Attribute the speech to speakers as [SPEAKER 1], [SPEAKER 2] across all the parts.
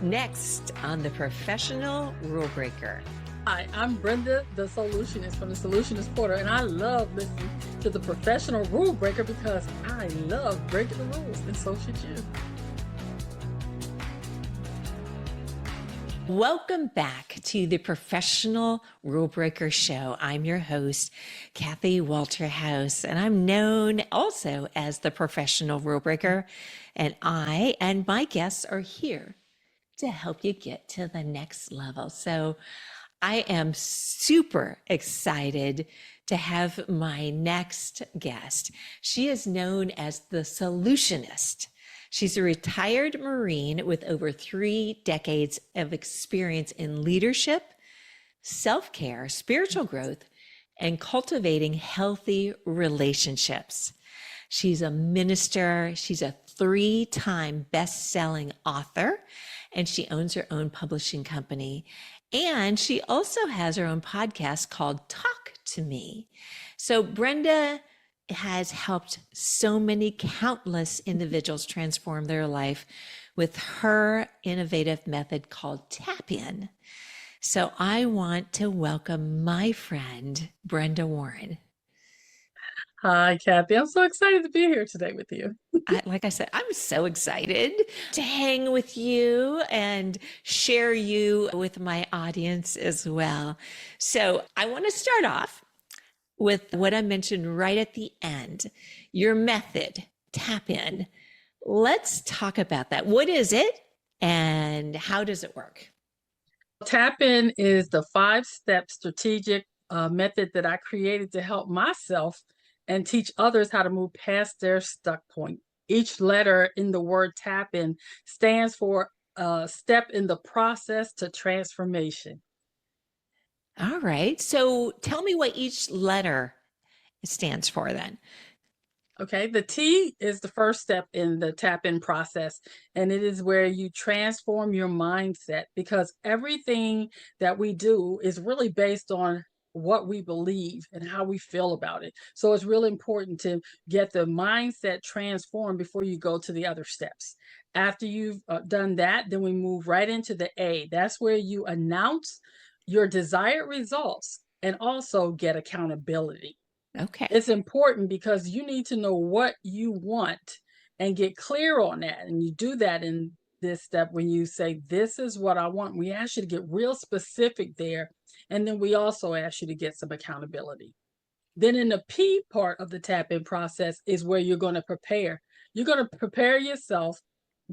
[SPEAKER 1] Next on The Professional Rule Breaker.
[SPEAKER 2] Hi, I'm Brenda, the Soulutionist from the Soulutionist Portal, and I love listening to the Professional Rule Breaker because I love breaking the rules, and so should you.
[SPEAKER 1] Welcome back to the Professional Rule Breaker Show. I'm your host, Kathy Walterhouse, and I'm known also as the Professional Rule Breaker. And I and my guests are here to help you get to the next level. So I am super excited to have my next guest. She is known as the Soulutionist. She's a retired Marine with over 3 decades of experience in leadership, self-care, spiritual growth, and cultivating healthy relationships. She's a minister. She's a 3-time best-selling author, and she owns her own publishing company. And she also has her own podcast called Talk to Me. So Brenda has helped so many countless individuals transform their life with her innovative method called TAPIN. So I want to welcome my friend, Brenda Warren.
[SPEAKER 2] Hi, Kathy. I'm so excited to be here today with you.
[SPEAKER 1] Like I said, I'm so excited to hang with you and share you with my audience as well. So I want to start off with what I mentioned right at the end, your method, TAPIN. Let's talk about that. What is it and how does it work?
[SPEAKER 2] TAPIN is the 5-step strategic method that I created to help myself and teach others how to move past their stuck point. Each letter in the word TAPIN stands for a step in the process to transformation.
[SPEAKER 1] All right. So tell me what each letter stands for then.
[SPEAKER 2] Okay, the T is the first step in the tap-in process, and it is where you transform your mindset because everything that we do is really based on what we believe and how we feel about it. So it's really important to get the mindset transformed before you go to the other steps. After you've done that, then we move right into the A. That's where you announce your desired results and also get accountability.
[SPEAKER 1] Okay.
[SPEAKER 2] It's important because you need to know what you want and get clear on that. And you do that in this step when you say, this is what I want. We ask you to get real specific there. And then we also ask you to get some accountability. Then in the P part of the tap-in process is where you're going to prepare. You're going to prepare yourself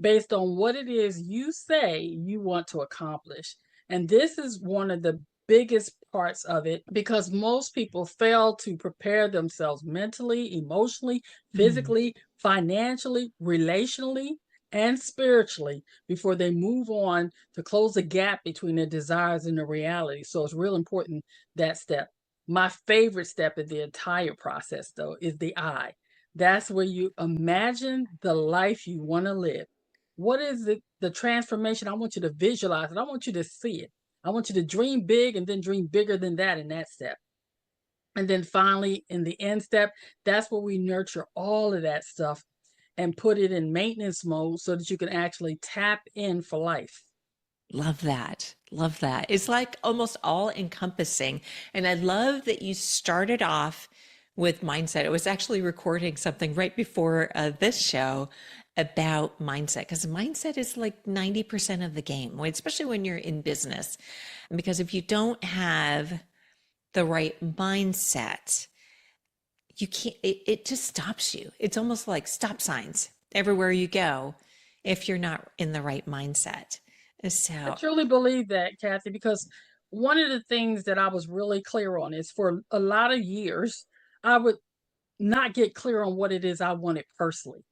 [SPEAKER 2] based on what it is you say you want to accomplish. And this is one of the biggest parts of it because most people fail to prepare themselves mentally, emotionally, physically, financially, relationally, and spiritually before they move on to close the gap between their desires and the reality. So it's real important, that step. My favorite step in the entire process, though, is the I. That's where you imagine the life you want to live. What is it, the transformation? I want you to visualize it. I want you to see it. I want you to dream big and then dream bigger than that in that step. And then finally, in the end step, that's where we nurture all of that stuff and put it in maintenance mode so that you can actually tap in for life.
[SPEAKER 1] Love that. Love that. It's like almost all encompassing. And I love that you started off with mindset. I was actually recording something right before this show about mindset because mindset is like 90% of the game, especially when you're in business. Because if you don't have the right mindset, you can't, it just stops you. It's almost like stop signs everywhere you go if you're not in the right mindset. So
[SPEAKER 2] I truly believe that, Kathy, because one of the things that I was really clear on is for a lot of years, I would not get clear on what it is I wanted personally.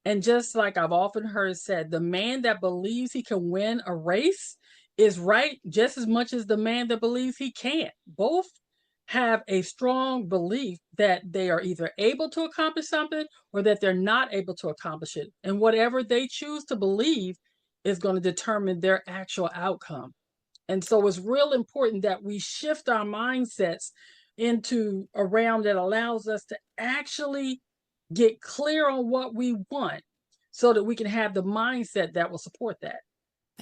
[SPEAKER 2] And just like I've often heard said, the man that believes he can win a race is right just as much as the man that believes he can't. Both have a strong belief that they are either able to accomplish something or that they're not able to accomplish it. And whatever they choose to believe is going to determine their actual outcome. And so it's real important that we shift our mindsets into a realm that allows us to actually get clear on what we want so that we can have the mindset that will support that.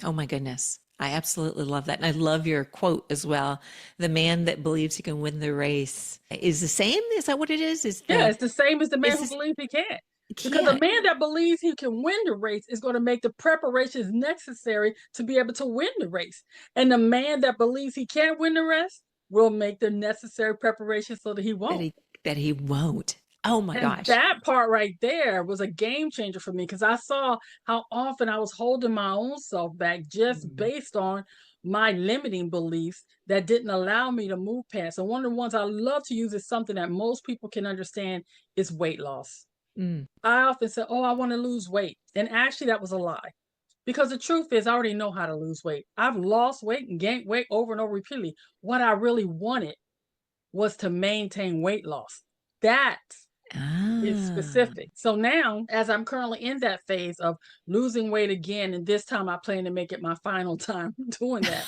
[SPEAKER 1] Oh my goodness. I absolutely love that. And I love your quote as well. The man that believes he can win the race is the same. Is that what it is?
[SPEAKER 2] Yeah, it's the same as the man
[SPEAKER 1] Is
[SPEAKER 2] who
[SPEAKER 1] this
[SPEAKER 2] believes he can't. Because a
[SPEAKER 1] can't.
[SPEAKER 2] man that believes he can win the race is going to make the preparations necessary to be able to win the race. And the man that believes he can't win the race will make the necessary preparations so that he
[SPEAKER 1] That
[SPEAKER 2] won't.
[SPEAKER 1] he won't. Oh my
[SPEAKER 2] And
[SPEAKER 1] gosh.
[SPEAKER 2] that part right there was a game changer for me because I saw how often I was holding my own self back just
[SPEAKER 1] Mm.
[SPEAKER 2] based on my limiting beliefs that didn't allow me to move past. And one of the ones I love to use is something that most people can understand is weight loss.
[SPEAKER 1] Mm.
[SPEAKER 2] I often say, "Oh, I want to lose weight." And actually, that was a lie. Because the truth is, I already know how to lose weight. I've lost weight and gained weight over and over repeatedly. What I really wanted was to maintain weight loss. That is
[SPEAKER 1] Ah.
[SPEAKER 2] specific. So now, as I'm currently in that phase of losing weight again, and this time I plan to make it my final time doing that.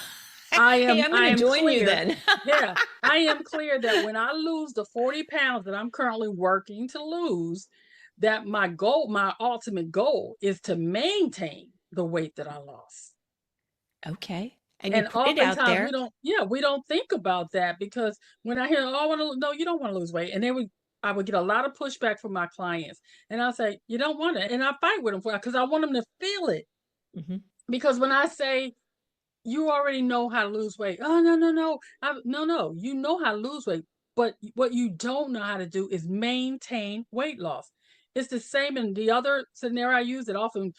[SPEAKER 1] Hey, I'm going
[SPEAKER 2] I
[SPEAKER 1] to
[SPEAKER 2] am
[SPEAKER 1] join you
[SPEAKER 2] clear.
[SPEAKER 1] then.
[SPEAKER 2] Yeah, I am clear that when I lose the 40 pounds that I'm currently working to lose, that my goal, my ultimate goal is to maintain the weight that I lost.
[SPEAKER 1] Okay. And you
[SPEAKER 2] And
[SPEAKER 1] put it out
[SPEAKER 2] oftentimes
[SPEAKER 1] there.
[SPEAKER 2] we don't think about that because when I hear, oh, I want to, no, you don't want to lose weight. And then I would get a lot of pushback from my clients. And I'll say, you don't want it. And I fight with them for it because I want them to feel it.
[SPEAKER 1] Mhm.
[SPEAKER 2] Because when I say, you already know how to lose weight. Oh, no, no, no. No. You know how to lose weight. But what you don't know how to do is maintain weight loss. It's the same in the other scenario I use that often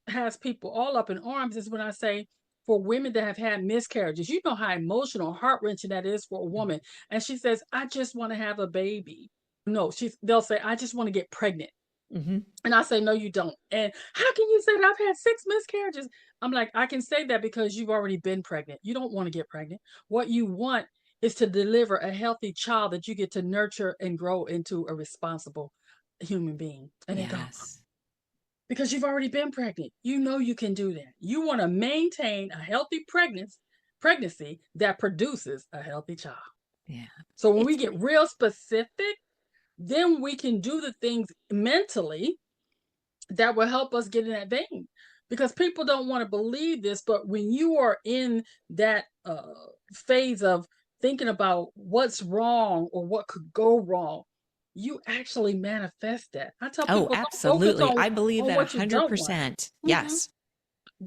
[SPEAKER 2] has people all up in arms is when I say for women that have had miscarriages, you know how emotional, heart wrenching that is for a woman. And she says, I just want to have a baby. No, they'll say, I just want to get pregnant.
[SPEAKER 1] Mhm.
[SPEAKER 2] And I say, no, you don't. And how can you say that I've had 6 miscarriages? I'm like, I can say that because you've already been pregnant. You don't want to get pregnant. What you want is to deliver a healthy child that you get to nurture and grow into a responsible human being. And they go,
[SPEAKER 1] Yes.
[SPEAKER 2] because you've already been pregnant. You know you can do that. You want to maintain a healthy pregnancy that produces a healthy child.
[SPEAKER 1] Yeah.
[SPEAKER 2] So when we
[SPEAKER 1] It's
[SPEAKER 2] get real specific, then we can do the things mentally that will help us get in that vein. Because people don't want to believe this, but when you are in that phase of thinking about what's wrong or what could go wrong, you actually manifest that. I tell
[SPEAKER 1] oh,
[SPEAKER 2] people, don't focus
[SPEAKER 1] absolutely. I believe
[SPEAKER 2] on
[SPEAKER 1] that
[SPEAKER 2] what you don't want.
[SPEAKER 1] 100%.
[SPEAKER 2] Mm-hmm.
[SPEAKER 1] Yes.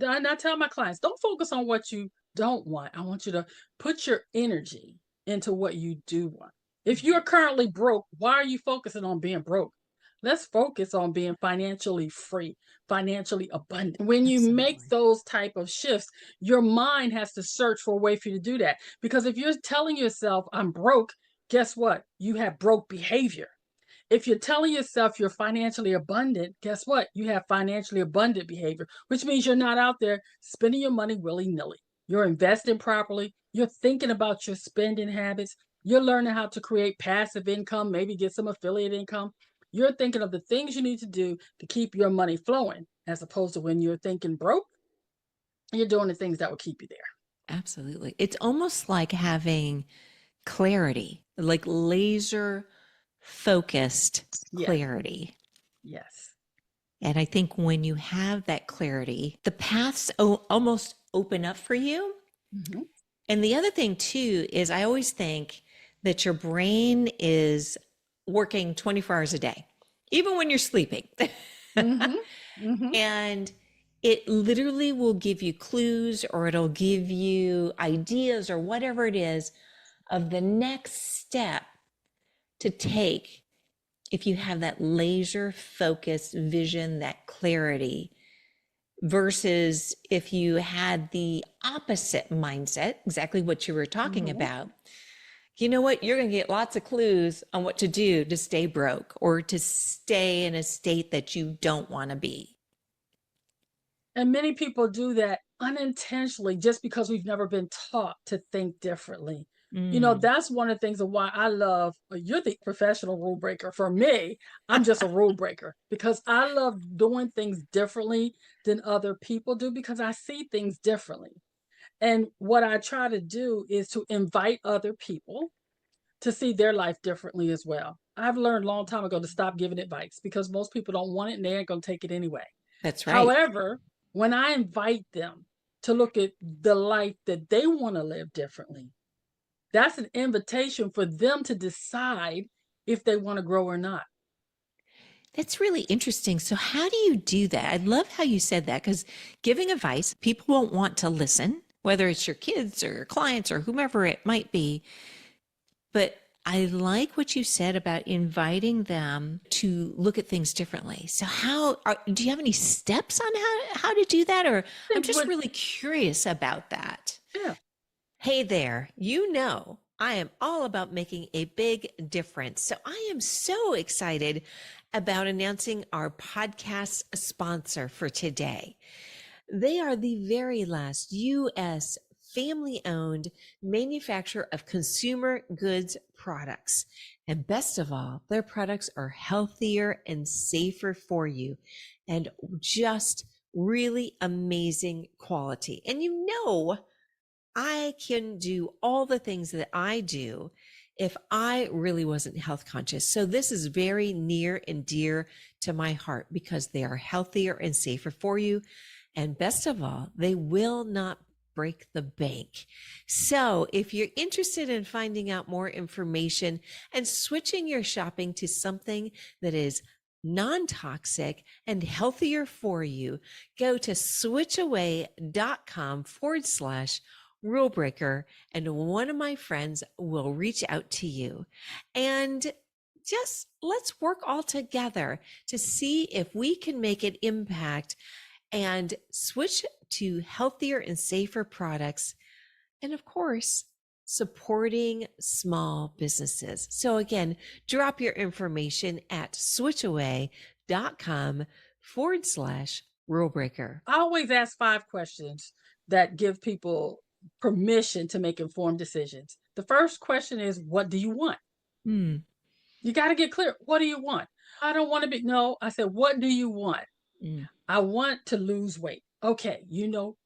[SPEAKER 2] And I tell my clients, don't focus on what you don't want. I want you to put your energy into what you do want. If you're currently broke, why are you focusing on being broke? Let's focus on being financially free, financially abundant. When you make
[SPEAKER 1] Absolutely.
[SPEAKER 2] those type of shifts, your mind has to search for a way for you to do that. Because if you're telling yourself, I'm broke, guess what? You have broke behavior. If you're telling yourself you're financially abundant, guess what? You have financially abundant behavior, which means you're not out there spending your money willy nilly. You're investing properly. You're thinking about your spending habits. You're learning how to create passive income, maybe get some affiliate income. You're thinking of the things you need to do to keep your money flowing, as opposed to when you're thinking broke, you're doing the things that will keep you there.
[SPEAKER 1] Absolutely. It's almost like having clarity, like laser focused
[SPEAKER 2] Yes,
[SPEAKER 1] clarity.
[SPEAKER 2] yes.
[SPEAKER 1] And I think when you have that clarity, the paths almost open up for you.
[SPEAKER 2] Mm-hmm.
[SPEAKER 1] And the other thing, too, is I always think that your brain is working 24 hours a day, even when you're sleeping.
[SPEAKER 2] Mm-hmm. Mm-hmm.
[SPEAKER 1] And it literally will give you clues or it'll give you ideas or whatever it is of the next step to take if you have that laser focused vision, that clarity, versus if you had the opposite mindset, exactly what you were talking
[SPEAKER 2] Mm-hmm.
[SPEAKER 1] about. You know what? You're going to get lots of clues on what to do to stay broke or to stay in a state that you don't want to be.
[SPEAKER 2] And many people do that unintentionally just because we've never been taught to think differently.
[SPEAKER 1] Mm.
[SPEAKER 2] That's one of the things of why I love you're the professional rule breaker. For me, I'm just a rule breaker because I love doing things differently than other people do because I see things differently. And what I try to do is to invite other people to see their life differently as well. I've learned a long time ago to stop giving advice because most people don't want it and they ain't going to take it anyway.
[SPEAKER 1] That's right.
[SPEAKER 2] However, when I invite them to look at the life that they want to live differently. That's an invitation for them to decide if they want to grow or not.
[SPEAKER 1] That's really interesting. So, how do you do that? I love how you said that because giving advice, people won't want to listen, whether it's your kids or your clients or whomever it might be. But I like what you said about inviting them to look at things differently. So, do you have any steps on how to do that? Or I'm just
[SPEAKER 2] But
[SPEAKER 1] really curious about that.
[SPEAKER 2] yeah,
[SPEAKER 1] Hey there, I am all about making a big difference. So I am so excited about announcing our podcast sponsor for today. They are the very last U.S. family owned manufacturer of consumer goods products. And best of all, their products are healthier and safer for you and just really amazing quality. And I can do all the things that I do if I really wasn't health conscious. So this is very near and dear to my heart because they are healthier and safer for you. And best of all, they will not break the bank. So if you're interested in finding out more information and switching your shopping to something that is non-toxic and healthier for you, go to switchaway.com/rule breaker, and one of my friends will reach out to you. And just let's work all together to see if we can make an impact and switch to healthier and safer products. And of course, supporting small businesses. So again, drop your information at switchaway.com/rule breaker.
[SPEAKER 2] I always ask 5 questions that give people permission to make informed decisions. The first question is, what do you want?
[SPEAKER 1] Mm,
[SPEAKER 2] You got to get clear. What do you want? I don't want to be, no, I said, what do you want?
[SPEAKER 1] mm.
[SPEAKER 2] I want to lose weight. Okay,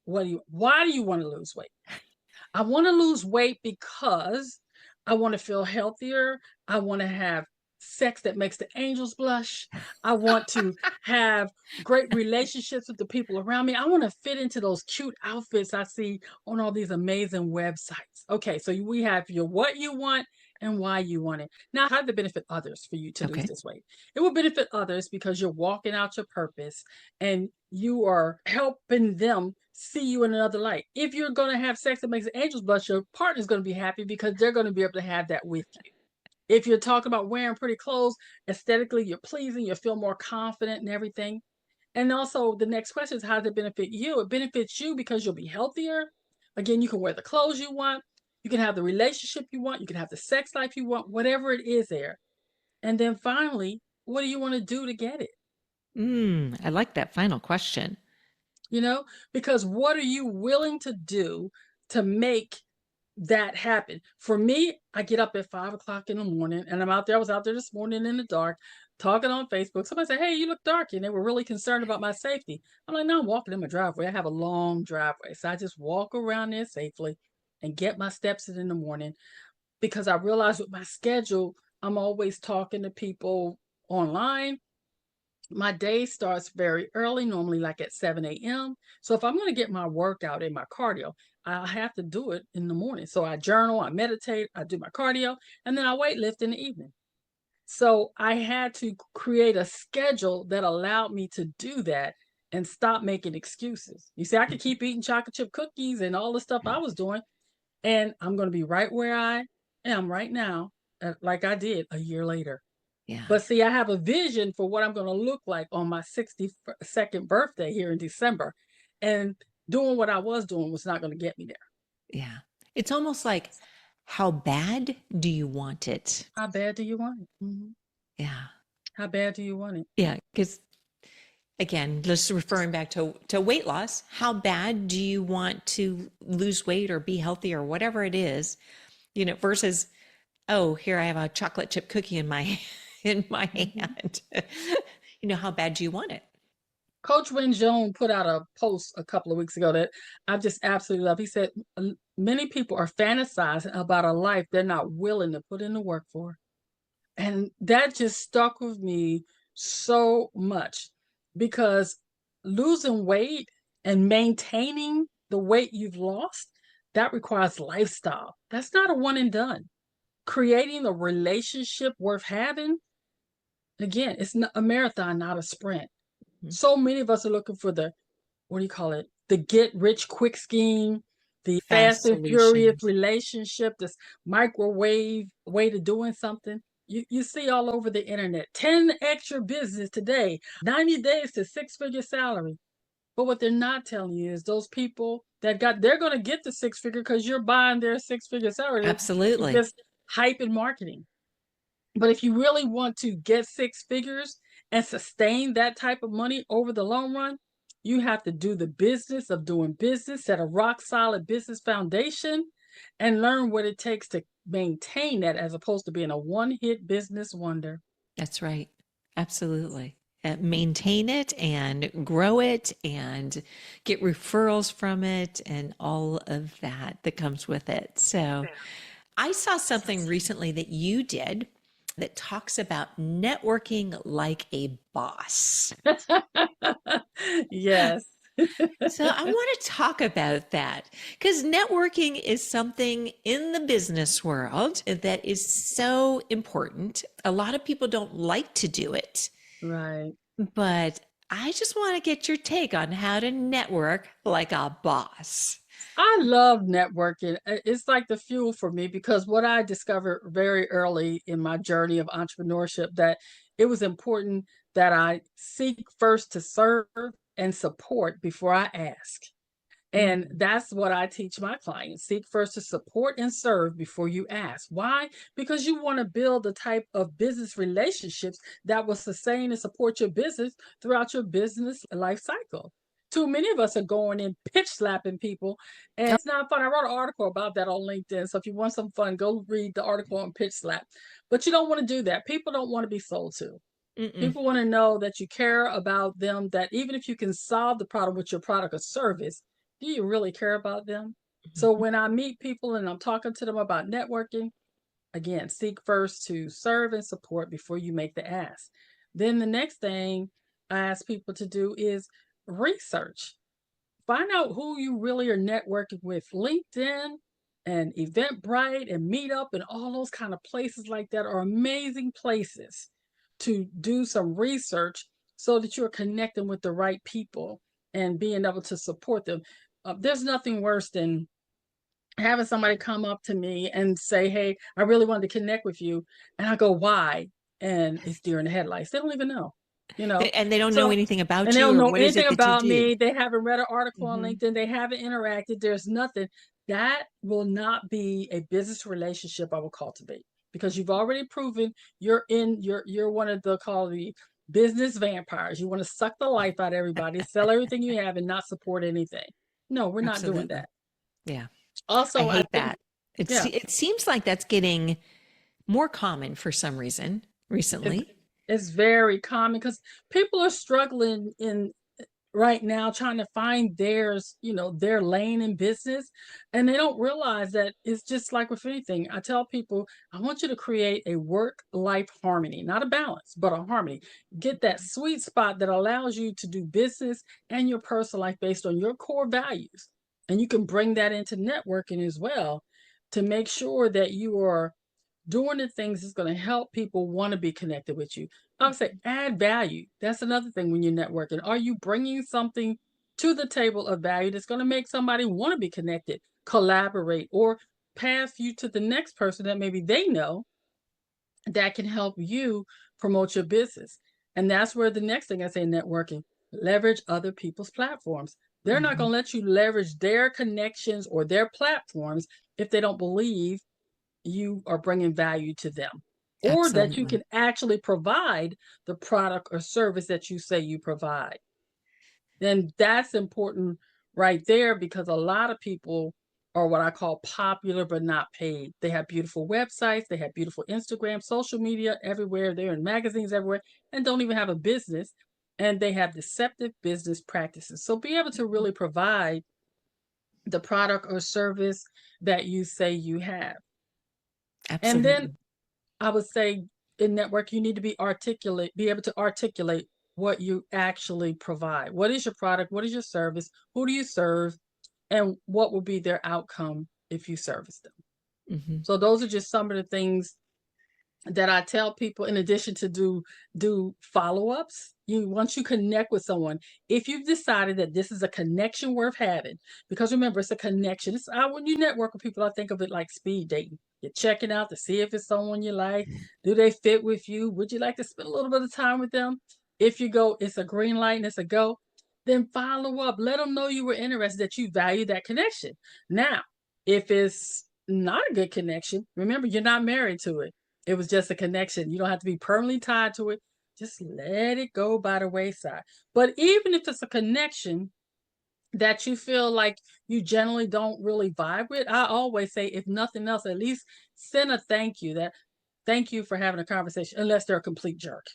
[SPEAKER 2] why do you want to lose weight? I want to lose weight because I want to feel healthier. I want to have sex that makes the angels blush. I want to have great relationships with the people around me. I want to fit into those cute outfits I see on all these amazing websites. Okay, so we have your what you want and why you want it. Now, how does it benefit others for you to lose
[SPEAKER 1] Okay.
[SPEAKER 2] this weight? It will benefit others because you're walking out your purpose and you are helping them see you in another light. If you're going to have sex that makes the angels blush, your partner's going to be happy because they're going to be able to have that with you. If you're talking about wearing pretty clothes, aesthetically, you're pleasing, you feel more confident and everything. And also, the next question is, how does it benefit you? It benefits you because you'll be healthier. Again, you can wear the clothes you want. You can have the relationship you want. You can have the sex life you want, whatever it is there. And then finally, what do you want to do to get it?
[SPEAKER 1] I like that final question.
[SPEAKER 2] You know, because what are you willing to do to make that happen? For me, I get up at 5 o'clock in the morning and I'm out there. I was out there this morning in the dark talking on Facebook. Somebody said, "Hey, you look dark." And they were really concerned about my safety. I'm like, "No, I'm walking in my driveway. I have a long driveway." So I just walk around there safely and get my steps in the morning because I realize with my schedule, I'm always talking to people online. My day starts very early, normally like at 7 a.m. So if I'm going to get my workout and my cardio, I have to do it in the morning. So I journal, I meditate, I do my cardio, and then I weight lift in the evening. So I had to create a schedule that allowed me to do that and stop making excuses. You see, I could keep eating chocolate chip cookies and all the stuff I was doing, and I'm going to be right where I am right now, like I did a year later.
[SPEAKER 1] Yeah.
[SPEAKER 2] But see, I have a vision for what I'm going to look like on my 62nd birthday here in December. And doing what I was doing was not going to get me there.
[SPEAKER 1] Yeah. It's almost like, how bad do you want it?
[SPEAKER 2] How bad do you want it?
[SPEAKER 1] Yeah.
[SPEAKER 2] How bad do you want it?
[SPEAKER 1] Yeah. Because again, just referring back to weight loss, how bad do you want to lose weight or be healthy or whatever it is, versus, oh, here I have a chocolate chip cookie in my in my hand. How bad do you want it?
[SPEAKER 2] Coach Win Jones put out a post a couple of weeks ago that I just absolutely love. He said, many people are fantasizing about a life they're not willing to put in the work for. And that just stuck with me so much because losing weight and maintaining the weight you've lost, that requires lifestyle. That's not a one and done. Creating a relationship worth having, again, it's not a marathon, not a sprint. So many of us are looking for the, what do you call it? The get rich quick scheme, the
[SPEAKER 1] Fast
[SPEAKER 2] fast and furious
[SPEAKER 1] solutions.
[SPEAKER 2] relationship, this microwave way to doing something. You see all over the internet 10x your business today, 90 days to six-figure salary. But what they're not telling you is those people that they're going to get the six figure because you're buying their six-figure salary. It's
[SPEAKER 1] Absolutely.
[SPEAKER 2] just hype and marketing. But if you really want to get six figures and sustain that type of money over the long run, you have to do the business of doing business, set a rock solid business foundation, and learn what it takes to maintain that as opposed to being a one hit business wonder.
[SPEAKER 1] That's right. Absolutely. Maintain it and grow it and get referrals from it and all of that that comes with it. So, I saw something recently that you did that talks about networking like a boss.
[SPEAKER 2] Yes.
[SPEAKER 1] So I want to talk about that because networking is something in the business world that is so important. A lot of people don't like to do it,
[SPEAKER 2] Right.
[SPEAKER 1] but I just want to get your take on how to network like a boss.
[SPEAKER 2] I love networking. It's like the fuel for me because what I discovered very early in my journey of entrepreneurship that it was important that I seek first to serve and support before I ask. And
[SPEAKER 1] Mm,
[SPEAKER 2] that's what I teach my clients. Seek first to support and serve before you ask. Why? Because you want to build the type of business relationships that will sustain and support your business throughout your business life cycle. Too many of us are going in pitch slapping people, and
[SPEAKER 1] oh,
[SPEAKER 2] it's not fun. I wrote an article about that on LinkedIn. So if you want some fun, go read the article on pitch slap. But you don't want to do that. People don't want to be sold to.
[SPEAKER 1] mm-mm,
[SPEAKER 2] People want to know that you care about them, that even if you can solve the problem with your product or service, do you really care about them? So
[SPEAKER 1] mhm.
[SPEAKER 2] when I meet people and I'm talking to them about networking, again, seek first to serve and support before you make the ask. Then the next thing I ask people to do is research. Find out who you really are networking with. LinkedIn and Eventbrite and Meetup and all those kind of places like that are amazing places to do some research so that you're connecting with the right people and being able to support them. There's nothing worse than having somebody come up to me and say, "Hey, I really wanted to connect with you," and I go, "Why?" And it's deer in the headlights. They don't even know, you know.
[SPEAKER 1] And they don't know
[SPEAKER 2] So,
[SPEAKER 1] anything
[SPEAKER 2] and
[SPEAKER 1] about
[SPEAKER 2] they
[SPEAKER 1] you
[SPEAKER 2] don't
[SPEAKER 1] or
[SPEAKER 2] know
[SPEAKER 1] what is
[SPEAKER 2] anything
[SPEAKER 1] it that you
[SPEAKER 2] about
[SPEAKER 1] do.
[SPEAKER 2] me. They haven't read an article on
[SPEAKER 1] Hmm.
[SPEAKER 2] LinkedIn. They haven't interacted. There's nothing. That will not be a business relationship I will cultivate because you've already proven you're one of the call the business vampires. You want to suck the life out of everybody, sell everything you have, and not support anything. No, we're not doing
[SPEAKER 1] Absolutely.
[SPEAKER 2] that.
[SPEAKER 1] Yeah. I
[SPEAKER 2] Also, I
[SPEAKER 1] hate
[SPEAKER 2] think,
[SPEAKER 1] that.
[SPEAKER 2] yeah,
[SPEAKER 1] It seems like that's getting more common for some reason
[SPEAKER 2] It's
[SPEAKER 1] recently.
[SPEAKER 2] it's very common because people are struggling in right now trying to find their lane in business, and they don't realize that it's just like with anything. I tell people, I want you to create a work-life harmony, not a balance, but a harmony. Get that sweet spot that allows you to do business and your personal life based on your core values. And you can bring that into networking as well to make sure that you are doing the things that's going to help people want to be connected with you. I would say add value. That's another thing when you're networking. Are you bringing something to the table of value that's going to make somebody want to be connected, collaborate, or pass you to the next person that maybe they know that can help you promote your business? And that's where the next thing I say networking, leverage other people's platforms. They're not
[SPEAKER 1] Mhm.
[SPEAKER 2] going to let you leverage their connections or their platforms if they don't believe you are bringing value to them or that you
[SPEAKER 1] Absolutely.
[SPEAKER 2] can actually provide the product or service that you say you provide. And that's important right there because a lot of people are what I call popular but not paid. They have beautiful websites, they have beautiful Instagram, social media everywhere, they're in magazines everywhere, and don't even have a business. And they have deceptive business practices. So be able to really provide the product or service that you say you have. And then
[SPEAKER 1] Absolutely.
[SPEAKER 2] I would say in network, you need to be able to articulate what you actually provide. What is your product? What is your service? Who do you serve? and what will be their outcome if you service them.
[SPEAKER 1] Hmm.
[SPEAKER 2] So those are just some of the things that I tell people in addition to do follow-ups. You once you connect with someone, if you've decided that this is a connection worth having, because remember, it's a connection. It's when you network with people, I think of it like speed dating. You're checking out to see if it's someone you like. Do they fit with you? Would you like to spend a little bit of time with them? If you go, it's a green light and it's a go, then follow up. Let them know you were interested, that you value that connection. Now, if it's not a good connection, remember, you're not married to it. It was just a connection. You don't have to be permanently tied to it. Just let it go by the wayside. But even if it's a connection that you feel like you generally don't really vibe with, I always say, if nothing else, at least send a thank you. That thank you for having a conversation, unless they're a complete jerk.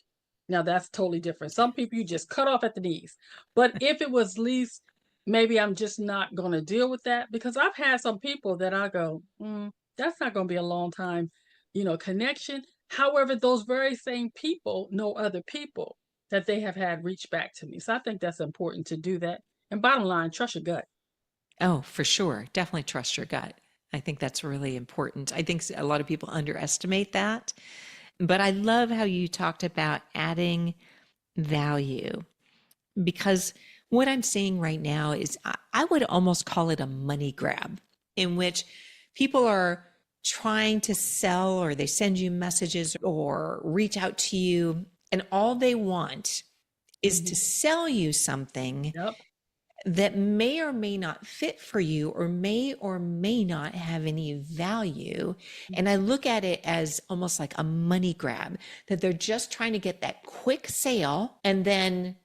[SPEAKER 2] Now that's totally different. Some people you just cut off at the knees. But if it was least, maybe I'm just not going to deal with that, because I've had some people that I go, that's not going to be a long time, connection. However, those very same people know other people that they have had reach back to me. So I think that's important to do that. And bottom line, trust your gut.
[SPEAKER 1] Oh, for sure. Definitely trust your gut. I think that's really important. I think a lot of people underestimate that. But I love how you talked about adding value, because what I'm seeing right now is I would almost call it a money grab, in which people are trying to sell, or they send you messages or reach out to you, and all they want is to
[SPEAKER 2] Mhm.
[SPEAKER 1] sell you something
[SPEAKER 2] Yep.
[SPEAKER 1] that may or may not fit for you, or may not have any value. And I look at it as almost like a money grab, that they're just trying to get that quick sale. And then,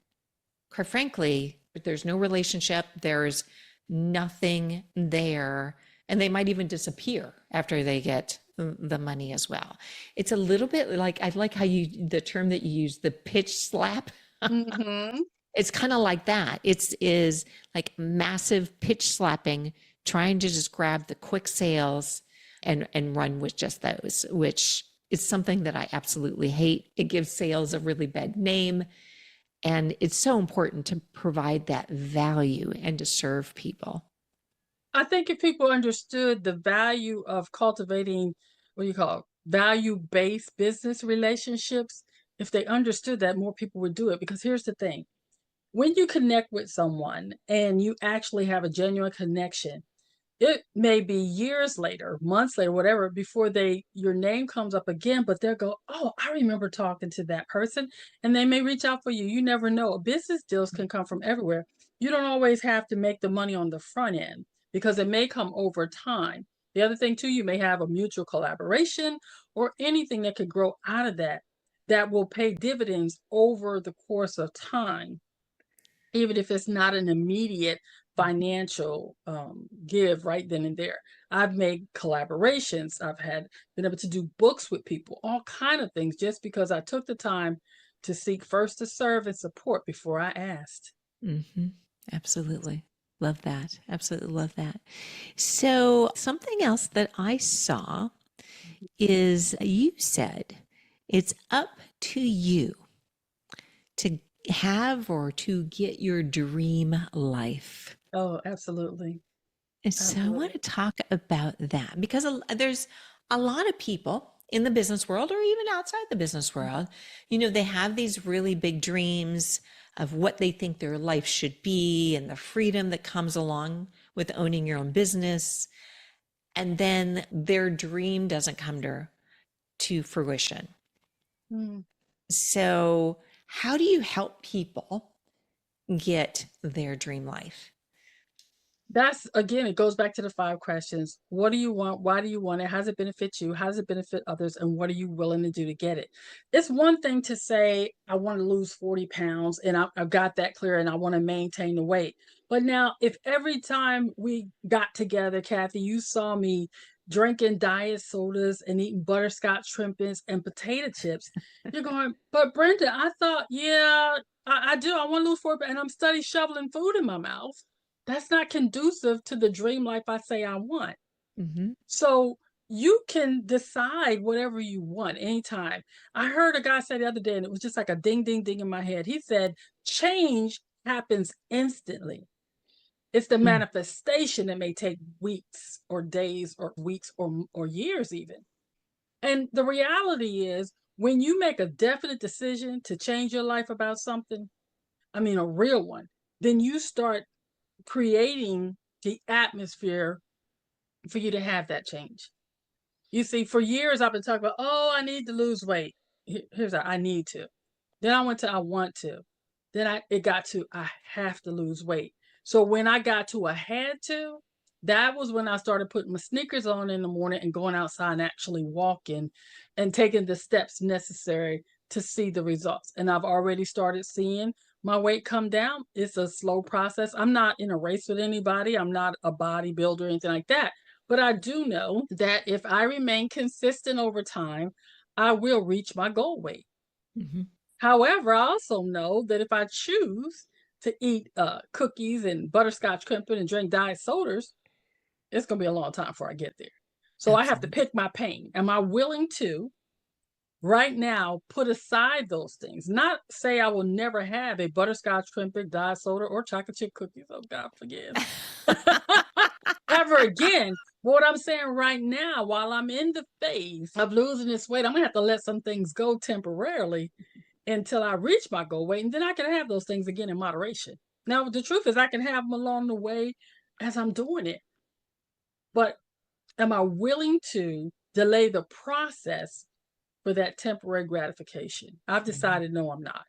[SPEAKER 1] quite frankly, there's no relationship, there's nothing there. And they might even disappear after they get the money as well. It's a little bit like, I like how the term that you use, the pitch slap.
[SPEAKER 2] Hmm.
[SPEAKER 1] It's kind of like that. It's is like massive pitch slapping, trying to just grab the quick sales and run with just those, which is something that I absolutely hate. It gives sales a really bad name. And it's so important to provide that value and to serve people.
[SPEAKER 2] I think if people understood the value of cultivating, what do you call it, value-based business relationships, if they understood that, more people would do it. Because here's the thing, when you connect with someone and you actually have a genuine connection, it may be years later, months later, whatever, before your name comes up again, but they'll go, "Oh, I remember talking to that person," and they may reach out for you. You never know. Business deals can come from everywhere. You don't always have to make the money on the front end, because it may come over time. The other thing too, you may have a mutual collaboration or anything that could grow out of that, that will pay dividends over the course of time, even if it's not an immediate financial give right then and there. I've made collaborations. I've been able to do books with people, all kind of things, just because I took the time to seek first to serve and support before I asked.
[SPEAKER 1] Hmm. Absolutely. Love that. Absolutely love that. So, something else that I saw is you said it's up to you to have or to get your dream life.
[SPEAKER 2] Oh, absolutely.
[SPEAKER 1] And so I want
[SPEAKER 2] Absolutely.
[SPEAKER 1] to talk about that, because there's a lot of people in the business world, or even outside the business world, they have these really big dreams of what they think their life should be and the freedom that comes along with owning your own business. And then their dream doesn't come to fruition.
[SPEAKER 2] Mm.
[SPEAKER 1] So, how do you help people get their dream life?
[SPEAKER 2] That's again, it goes back to the 5 questions. What do you want? Why do you want it? How does it benefit you? How does it benefit others? And what are you willing to do to get it? It's one thing to say, I want to lose 40 pounds and I've got that clear and I want to maintain the weight. But now, if every time we got together, Kathy, you saw me drinking diet sodas and eating butterscotch shrimpins and potato chips, you're going, but Brenda, I thought, yeah, I do. I want to lose 40 pounds and I'm study shoveling food in my mouth. That's not conducive to the dream life I say I want.
[SPEAKER 1] Hmm.
[SPEAKER 2] So you can decide whatever you want anytime. I heard a guy say the other day, and it was just like a ding, ding, ding in my head. He said, change happens instantly. It's the manifestation that may take weeks or days or weeks or years even. And the reality is, when you make a definite decision to change your life about something, I mean, a real one, then you start creating the atmosphere for you to have that change. You see, for years I've been talking about, oh, I need to lose weight. Here's how I need to. Then I went to I want to. Then it got to I have to lose weight. So when I got to I had to, that was when I started putting my sneakers on in the morning and going outside and actually walking and taking the steps necessary to see the results. And I've already started seeing my weight come down. It's a slow process. I'm not in a race with anybody. I'm not a bodybuilder or anything like that. But I do know that if I remain consistent over time, I will reach my goal weight. Mm-hmm. However, I also know that if I choose to eat cookies and butterscotch crimping and drink diet sodas, it's going to be a long time before I get there. So Absolutely. I have to pick my pain. Am I willing to, right now, put aside those things? Not say I will never have a butterscotch crimping diet soda or chocolate chip cookies. Oh, God, forgive. Ever again. But what I'm saying right now, while I'm in the phase of losing this weight, I'm going to have to let some things go temporarily until I reach my goal weight, and then I can have those things again in moderation. Now, the truth is I can have them along the way as I'm doing it. But am I willing to delay the process for that temporary gratification? I've decided no, I'm not.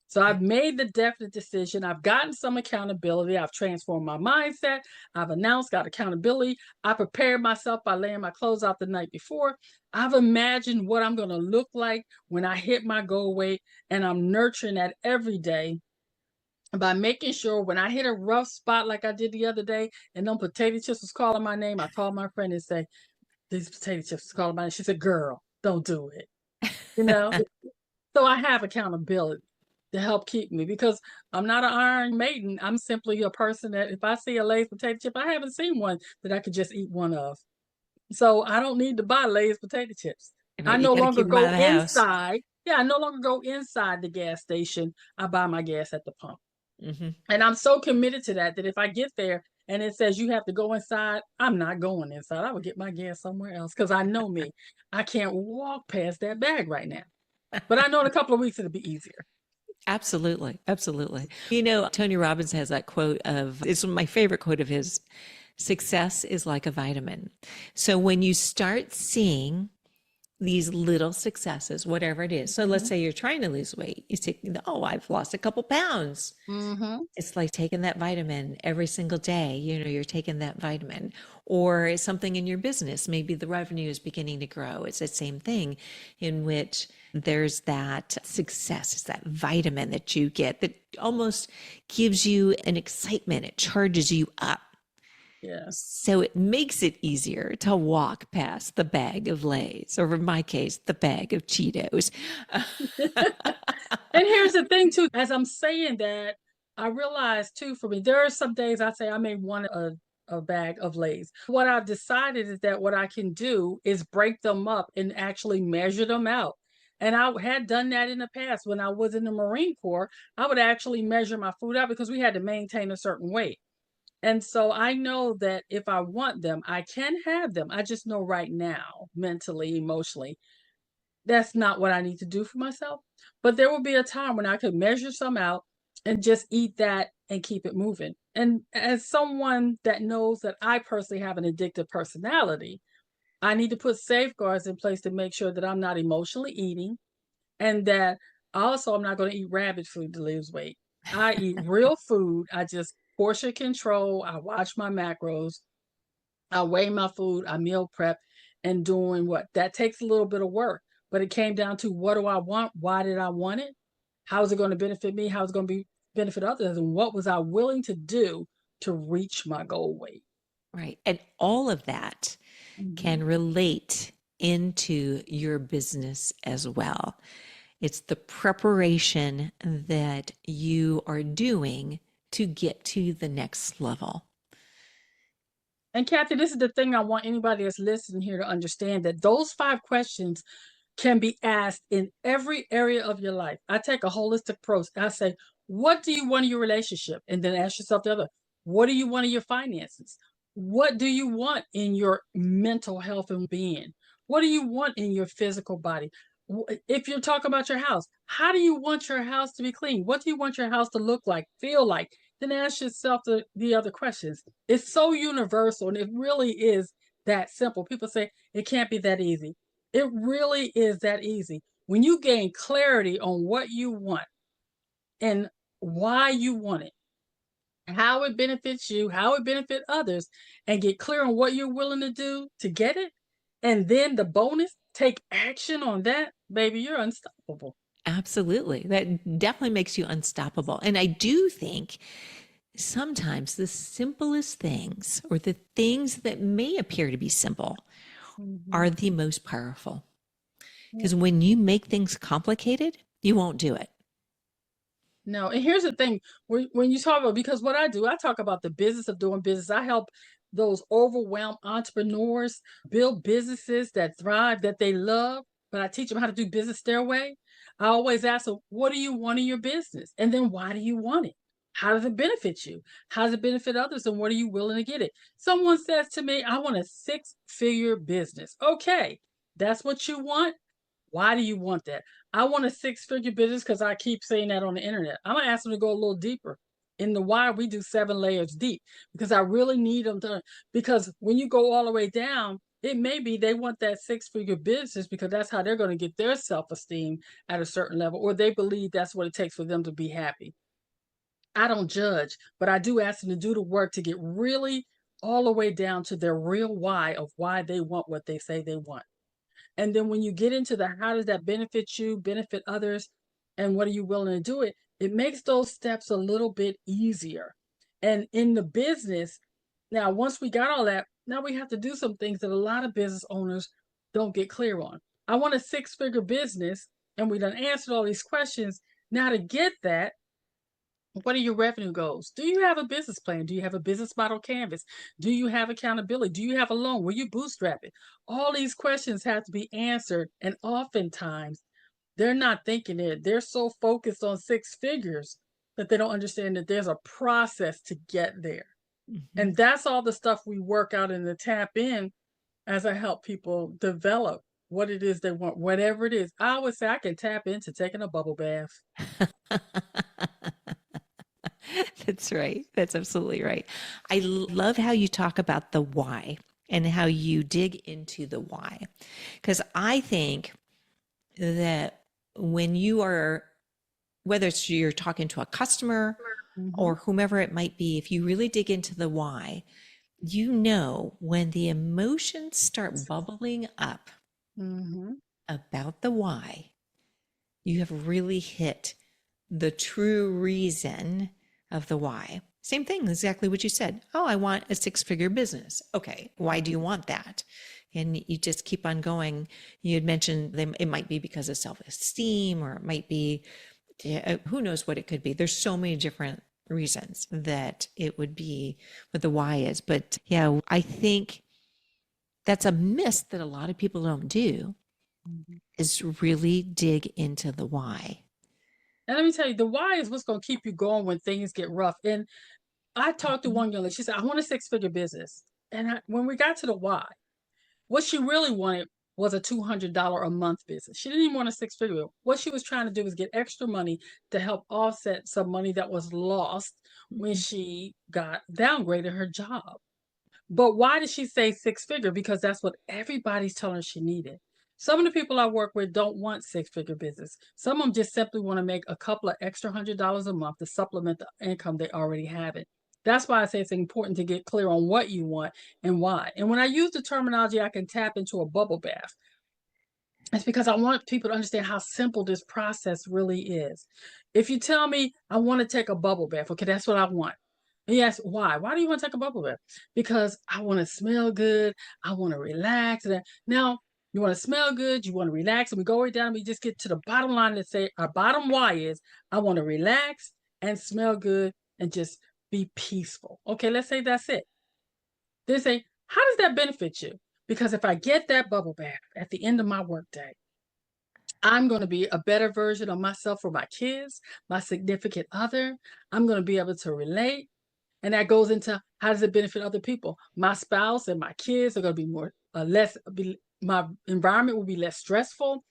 [SPEAKER 2] So I've made the definite decision. I've gotten some accountability. I've transformed my mindset. I've announced, got accountability. I prepared myself by laying my clothes out the night before. I've imagined what I'm going to look like when I hit my goal weight, and I'm nurturing that every day by making sure when I hit a rough spot like I did the other day and them potato chips was calling my name, I called my friend and say, these potato chips are calling my name. She said, girl, don't do it. You know? So I have accountability to help keep me, because I'm not an Iron Maiden. I'm simply a person that if I see a Lay's potato chip, I haven't seen one that I could just eat one of. So I don't need to buy Lay's potato chips.
[SPEAKER 1] Right,
[SPEAKER 2] I no longer go inside. Yeah, I no longer go inside the gas station. I buy my gas at the pump. Mm-hmm. And I'm so committed to that if I get there and it says you have to go inside, I'm not going inside. I would get my gas somewhere else, because I know me. I can't walk past that bag right now. But I know in a couple of weeks it'll be easier.
[SPEAKER 1] Absolutely. Absolutely. You know, Tony Robbins has that quote it's my favorite quote of his: success is like a vitamin. So when you start seeing these little successes, whatever it is. So let's say you're trying to lose weight. You say, oh, I've lost a couple pounds. Mm-hmm. It's like taking that vitamin every single day. You know, you're taking that vitamin. Or something in your business, maybe the revenue is beginning to grow. It's the same thing, in which there's that success. It's that vitamin that you get that almost gives you an excitement. It charges you up. Yeah. So it makes it easier to walk past the bag of Lay's, or in my case, the bag of Cheetos.
[SPEAKER 2] And here's the thing too, as I'm saying that, I realize too, for me, there are some days I say I may want a bag of Lay's. What I've decided is that what I can do is break them up and actually measure them out. And I had done that in the past when I was in the Marine Corps. I would actually measure my food out because we had to maintain a certain weight. And so I know that if I want them, I can have them. I just know right now, mentally, emotionally, that's not what I need to do for myself. But there will be a time when I could measure some out and just eat that and keep it moving. And as someone that knows that I personally have an addictive personality, I need to put safeguards in place to make sure that I'm not emotionally eating, and that also I'm not going to eat rabbit food to lose weight. I eat real food. I just portion control. I watch my macros. I weigh my food. I meal prep, and doing what? That takes a little bit of work, but it came down to, what do I want? Why did I want it? How is it going to benefit me? How is it going to benefit others? And what was I willing to do to reach my goal weight?
[SPEAKER 1] Right. And all of that can relate into your business as well. It's the preparation that you are doing to get to the next level.
[SPEAKER 2] And Kathy, this is the thing I want anybody that's listening here to understand, that those 5 questions can be asked in every area of your life. I take a holistic approach. I say, what do you want in your relationship? And then ask yourself the other, What do you want in your finances? What do you want in your mental health and being? What do you want in your physical body? If you're talking about your house, how do you want your house to be clean? What do you want your house to look like, feel like? Then ask yourself the other questions. It's so universal and it really is that simple. People say it can't be that easy. It really is that easy. When you gain clarity on what you want and why you want it, how it benefits you, how it benefit others, and get clear on what you're willing to do to get it, and then the bonus, take action on that, baby, you're unstoppable.
[SPEAKER 1] Absolutely. That definitely makes you unstoppable. And I do think sometimes the simplest things or the things that may appear to be simple
[SPEAKER 2] Mhm.
[SPEAKER 1] are the most powerful. Because when you make things complicated, you won't do it.
[SPEAKER 2] No, and here's the thing: when you talk about, because what I do, I talk about the business of doing business. I help those overwhelmed entrepreneurs build businesses that thrive, that they love, but I teach them how to do business their way. I always ask them, what do you want in your business? And then why do you want it? How does it benefit you? How does it benefit others? And what are you willing to get it? Someone says to me, I want a six-figure business. Okay, that's what you want. Why do you want that? I want a six-figure business because I keep saying that on the internet. I'm gonna ask them to go a little deeper. In the why, we do 7 layers deep because I really need them to. Because when you go all the way down, it may be they want that six-figure business because that's how they're going to get their self-esteem at a certain level, or they believe that's what it takes for them to be happy. I don't judge, but I do ask them to do the work to get really all the way down to their real why of why they want what they say they want. And then when you get into the how does that benefit you, benefit others, and what are you willing to do it, it makes those steps a little bit easier. And in the business, now once we got all that, now we have to do some things that a lot of business owners don't get clear on. I want a six-figure business, and we done answered all these questions. Now to get that, what are your revenue goals? Do you have a business plan? Do you have a business model canvas? Do you have accountability? Do you have a loan? Will you bootstrap it? All these questions have to be answered. And oftentimes they're not thinking it. They're so focused on six figures that they don't understand that there's a process to get there.
[SPEAKER 1] Mhm.
[SPEAKER 2] And that's all the stuff we work out in the tap in as I help people develop what it is they want, whatever it is. I always say I can tap into taking a bubble bath.
[SPEAKER 1] That's right. That's absolutely right. I love how you talk about the why and how you dig into the why. Because I think that when you are, whether it's you're talking to a customer
[SPEAKER 2] Mm-hmm.
[SPEAKER 1] or whomever it might be, if you really dig into the why, you know when the emotions start bubbling up
[SPEAKER 2] Mm-hmm.
[SPEAKER 1] about the why, you have really hit the true reason of the why. Same thing, exactly what you said. Oh, I want a six-figure business. Okay, why do you want that? And you just keep on going. You had mentioned it might be because of self-esteem, or it might be, who knows what it could be. There's so many different reasons that it would be what the why is. But yeah, I think that's a miss that a lot of people don't do,
[SPEAKER 2] Mm-hmm.
[SPEAKER 1] is really dig into the why.
[SPEAKER 2] And let me tell you, the why is what's going to keep you going when things get rough. And I talked to
[SPEAKER 1] Mhm.
[SPEAKER 2] one young lady. She said, I want a six-figure business. And when we got to the why, what she really wanted was a $200 a month business. She didn't even want a six-figure. What she was trying to do was get extra money to help offset some money that was lost when
[SPEAKER 1] Mhm.
[SPEAKER 2] she got downgraded her job. But why did she say six-figure? Because that's what everybody's telling her she needed. Some of the people I work with don't want six-figure business. Some of them just simply want to make a couple of extra $100 a month to supplement the income they already have. It. That's why I say it's important to get clear on what you want and why. And when I use the terminology, I can tap into a bubble bath. It's because I want people to understand how simple this process really is. If you tell me I want to take a bubble bath, okay, that's what I want. And yes, why? Why do you want to take a bubble bath? Because I want to smell good. I want to relax. Now, you want to smell good. You want to relax. And we go right down and we just get to the bottom line and say our bottom why is I want to relax and smell good and just be peaceful. Okay, let's say that's it. They say, how does that benefit you? Because if I get that bubble bath at the end of my workday, I'm going to be a better version of myself for my kids, my significant other. I'm going to be able to relate. And that goes into how does it benefit other people? My spouse and my kids are going to be my environment will be less stressful.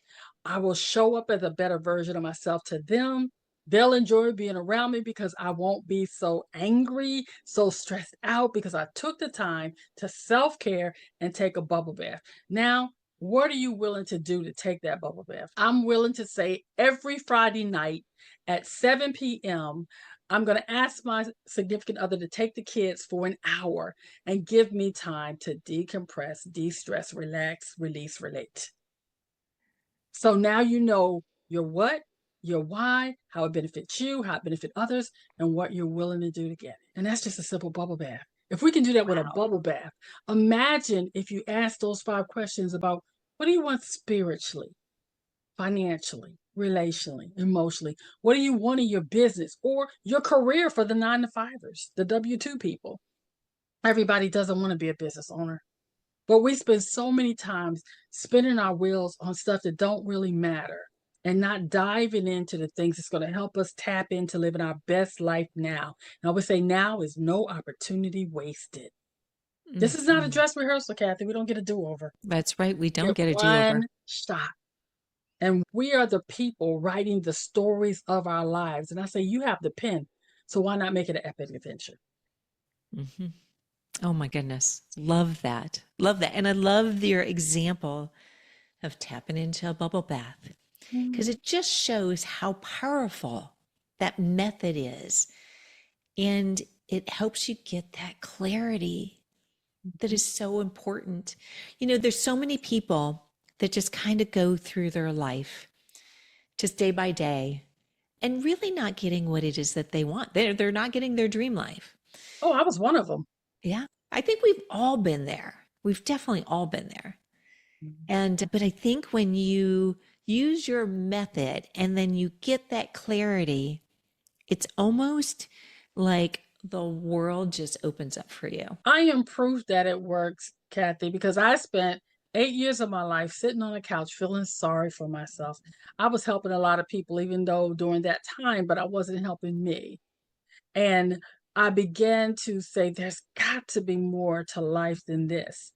[SPEAKER 2] I will show up as a better version of myself to them. They'll enjoy being around me because I won't be so angry, so stressed out because I took the time to self-care and take a bubble bath. Now, what are you willing to do to take that bubble bath? I'm willing to say every Friday night at 7 p.m., I'm going to ask my significant other to take the kids for an hour and give me time to decompress, de-stress, relax, release, relate. So now you know your what, your why, how it benefits you, how it benefits others, and what you're willing to do to get it. And that's just a simple bubble bath. If we can do that with a bubble bath, imagine if you ask those 5 questions about what do you want spiritually, financially, relationally, emotionally? What do you want in your business or your career for the 9-to-5ers, the W-2 people? Everybody doesn't want to be a business owner. But we spend so many times spinning our wheels on stuff that don't really matter and not diving into the things that's going to help us tap into living our best life now. And I would say now is no opportunity wasted. This is not a dress rehearsal, Kathy. We don't get a do-over.
[SPEAKER 1] That's right. We don't
[SPEAKER 2] Get
[SPEAKER 1] get a
[SPEAKER 2] one
[SPEAKER 1] do-over.
[SPEAKER 2] shot. And we are the people writing the stories of our lives. And I say, you have the pen. So why not make it an epic adventure?
[SPEAKER 1] Mm-hmm. Oh my goodness. Love that. Love that. And I love your example of tapping into a bubble bath because it just shows how powerful that method is. And it helps you get that clarity that is so important. You know, there's so many people that just kind of go through their life just day by day and really not getting what it is that they want. They're not getting their dream life.
[SPEAKER 2] Oh, I was one of them.
[SPEAKER 1] Yeah. I think we've all been there. We've definitely all been there. But I think when you use your method and then you get that clarity, it's almost like the world just opens up for you.
[SPEAKER 2] I am proof that it works, Kathy, because I spent 8 years of my life sitting on a couch feeling sorry for myself. I was helping a lot of people, even though during that time, but I wasn't helping me. And I began to say, there's got to be more to life than this.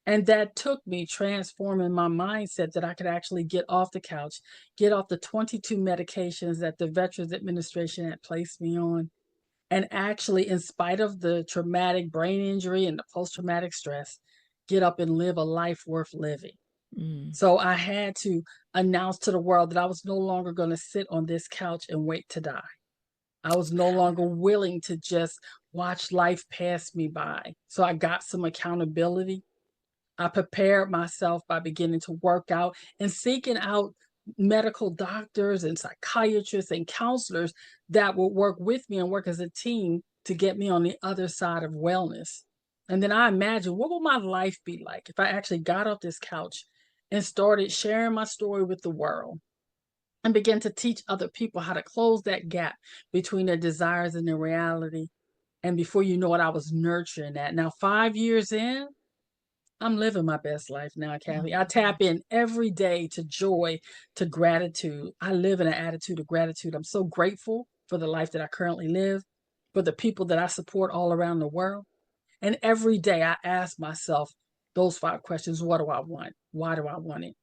[SPEAKER 2] And that took me transforming my mindset that I could actually get off the couch, get off the 22 medications that the Veterans Administration had placed me on, and actually, in spite of the traumatic brain injury and the post-traumatic stress, get up and live a life worth living. So I had to announce to the world that I was no longer going to sit on this couch and wait to die. I was no longer willing to just watch life pass me by. So I got some accountability. I prepared myself by beginning to work out and seeking out medical doctors and psychiatrists and counselors that would work with me and work as a team to get me on the other side of wellness. And then I imagine, what will my life be like if I actually got off this couch and started sharing my story with the world and began to teach other people how to close that gap between their desires and their reality. And before you know it, I was nurturing that. Now, 5 years in, I'm living my best life now, Kathy. I tap in every day to joy, to gratitude. I live in an attitude of gratitude. I'm so grateful for the life that I currently live, for the people that I support all around the world. And every day I ask myself those 5 questions. What do I want? Why do I want it?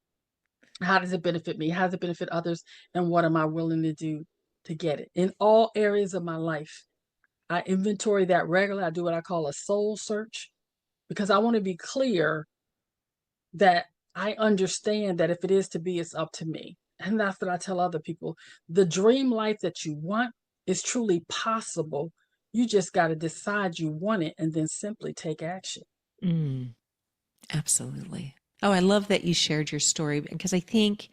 [SPEAKER 2] How does it benefit me? How does it benefit others? And what am I willing to do to get it? In all areas of my life, I inventory that regularly. I do what I call a soul search because I want to be clear that I understand that if it is to be, it's up to me. And that's what I tell other people. The dream life that you want is truly possible. You just got to decide you want it and then simply take action.
[SPEAKER 1] Absolutely. Oh, I love that you shared your story because I think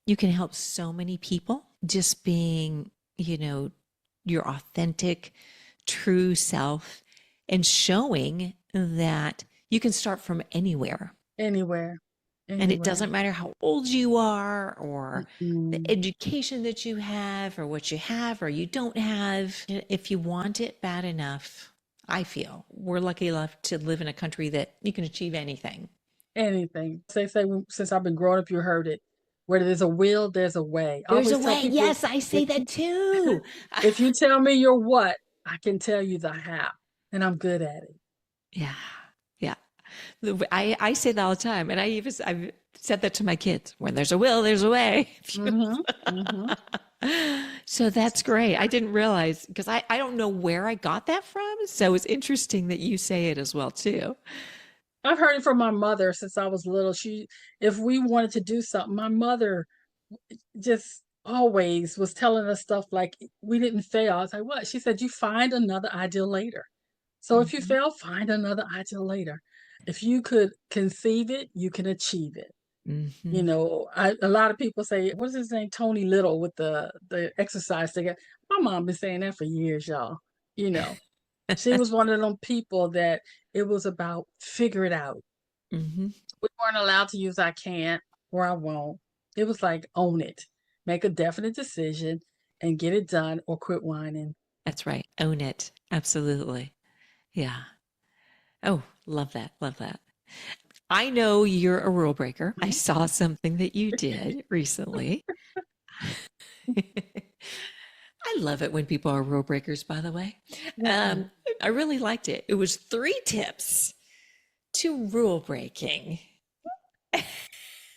[SPEAKER 1] you can help so many people just being, your authentic, true self and showing that you can start from anywhere.
[SPEAKER 2] Anywhere.
[SPEAKER 1] And it doesn't matter how old you are or the
[SPEAKER 2] Mm-mm.
[SPEAKER 1] education that you have or what you have or you don't have. If you want it bad enough, I feel we're lucky enough to live in a country that you can achieve anything.
[SPEAKER 2] Anything. Say, since I've been growing up, you heard it. Where there's a will, there's a way. I
[SPEAKER 1] There's a
[SPEAKER 2] always tell
[SPEAKER 1] way.
[SPEAKER 2] people
[SPEAKER 1] Yes, I say
[SPEAKER 2] if
[SPEAKER 1] that too.
[SPEAKER 2] if you tell me your what, I can tell you the how, and I'm good at it.
[SPEAKER 1] Yeah. Yeah. I say that all the time. And I've said that to my kids. When there's a will, there's a way.
[SPEAKER 2] Mm-hmm. Mm-hmm.
[SPEAKER 1] So that's great. I didn't realize because I don't know where I got that from. So it's interesting that you say it as well too.
[SPEAKER 2] I've heard it from my mother since I was little. If we wanted to do something, my mother just always was telling us stuff like we didn't fail. I was like, what? She said, you find another idea later. So if you
[SPEAKER 1] Mhm.
[SPEAKER 2] fail, find another idea later. If you could conceive it, you can achieve it.
[SPEAKER 1] Mhm.
[SPEAKER 2] A lot of people say, what is his name? Tony Little with the exercise thing. My mom been saying that for years, y'all. You know, she was one of them people that it was about figure it out.
[SPEAKER 1] Mhm.
[SPEAKER 2] We weren't allowed to use I can't or I won't. It was like own it, make a definite decision and get it done or quit whining.
[SPEAKER 1] That's right. Own it. Absolutely. Yeah. Oh, love that. Love that. I know you're a rule breaker. I
[SPEAKER 2] Mhm.
[SPEAKER 1] saw something that you did recently. I love it when people are rule breakers, by the way.
[SPEAKER 2] Yeah.
[SPEAKER 1] I really liked it. It was 3 tips to rule breaking.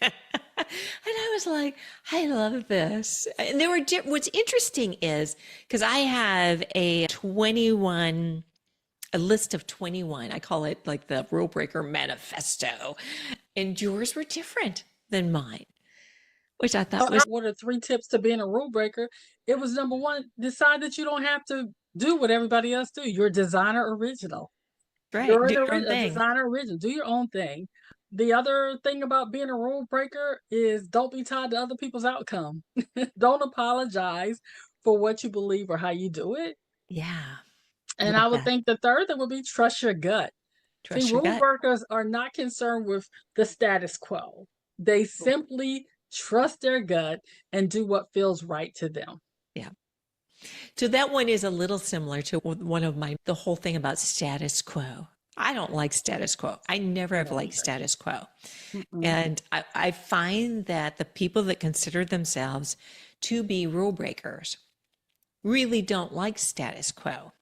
[SPEAKER 1] And I was like, I love this. And there were, what's interesting is because I have a list of 21. I call it like the rule breaker manifesto. And yours were different than mine, which I thought was
[SPEAKER 2] What are 3 tips to being a rule breaker? It was number one, decide that you don't have to do what everybody else do. You're a designer original.
[SPEAKER 1] right.
[SPEAKER 2] You're
[SPEAKER 1] Do your own
[SPEAKER 2] a
[SPEAKER 1] thing.
[SPEAKER 2] designer original. Do your own thing. The other thing about being a rule breaker is don't be tied to other people's outcome. Don't apologize for what you believe or how you do it.
[SPEAKER 1] Yeah.
[SPEAKER 2] And I
[SPEAKER 1] Love
[SPEAKER 2] would
[SPEAKER 1] that.
[SPEAKER 2] think the third thing would be trust your gut. See,
[SPEAKER 1] Trust your
[SPEAKER 2] rule
[SPEAKER 1] gut.
[SPEAKER 2] breakers are not concerned with the status quo. They simply trust their gut and do what feels right to them.
[SPEAKER 1] Yeah. So that one is a little similar to one of the whole thing about status quo. I don't like status quo. I never
[SPEAKER 2] I
[SPEAKER 1] have
[SPEAKER 2] don't
[SPEAKER 1] liked
[SPEAKER 2] either.
[SPEAKER 1] status quo.
[SPEAKER 2] Mm-mm.
[SPEAKER 1] And I find that the people that consider themselves to be rule breakers really don't like status quo.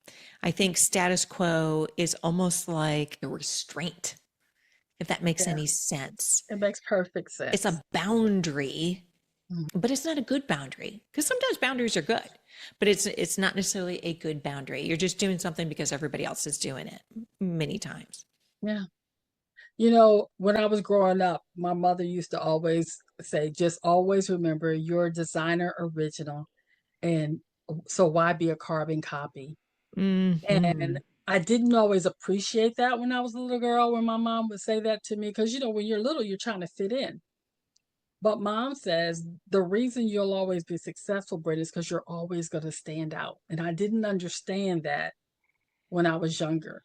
[SPEAKER 1] I think status quo is almost like a restraint, if that makes
[SPEAKER 2] Yeah,
[SPEAKER 1] any sense.
[SPEAKER 2] it makes perfect
[SPEAKER 1] It's
[SPEAKER 2] sense.
[SPEAKER 1] a boundary,
[SPEAKER 2] Mm.
[SPEAKER 1] but it's not a good boundary because sometimes boundaries are good, but it's not necessarily a good boundary. You're just doing something because everybody else is doing it many times.
[SPEAKER 2] Yeah. When I was growing up, my mother used to always say, just always remember you're a designer original. And so why be a carbon copy?
[SPEAKER 1] Hmm.
[SPEAKER 2] And I didn't always appreciate that when I was a little girl, when my mom would say that to me, because, when you're little, you're trying to fit in. But mom says the reason you'll always be successful, Brenda, is because you're always going to stand out. And I didn't understand that when I was younger.